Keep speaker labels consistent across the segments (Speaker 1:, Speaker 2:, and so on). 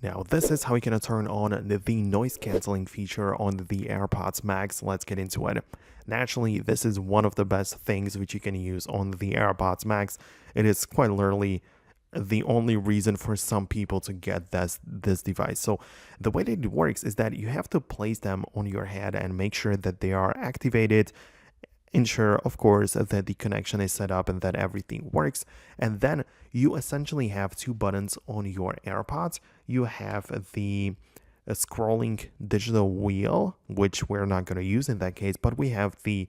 Speaker 1: Now, this is how you can turn on the noise canceling feature on the AirPods Max. Let's get into it. Naturally, this is one of the best things which you can use on the AirPods Max. It is quite literally the only reason for some people to get this device. So the way that it works is that you have to place them on your head and make sure that they are activated. Ensure, of course, that the connection is set up and that everything works. And then you essentially have two buttons on your AirPods. You have the scrolling digital wheel, which we're not going to use in that case, but we have the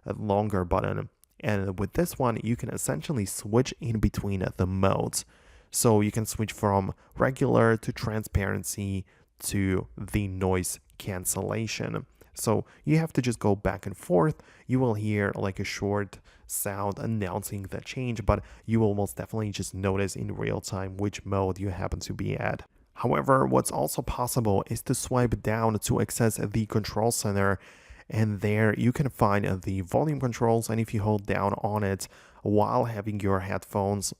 Speaker 1: longer button. And with this one, you can essentially switch in between the modes. So you can switch from regular to transparency to the noise cancellation. So you have to just go back and forth. You will hear like a short sound announcing the change, but you will most definitely just notice in real time which mode you happen to be at. However, what's also possible is to swipe down to access the control center, and there you can find the volume controls. And if you hold down on it while having your headphones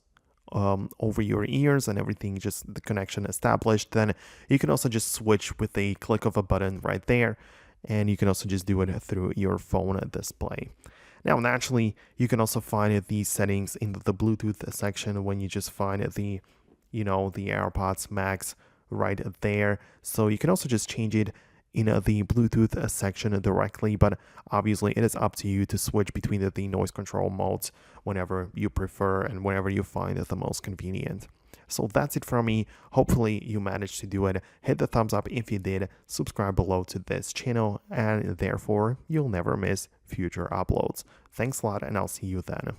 Speaker 1: over your ears and everything, just the connection established, then you can also just switch with a click of a button right there. And you can also just do it through your phone display. Now, naturally, you can also find these settings in the Bluetooth section when you just find the AirPods Max right there. So you can also just change it in the Bluetooth section directly, but obviously it is up to you to switch between the noise control modes whenever you prefer and whenever you find it the most convenient. So that's it from me. Hopefully you managed to do it. Hit the thumbs up if you did, subscribe below to this channel, and therefore you'll never miss future uploads. Thanks a lot, and I'll see you then.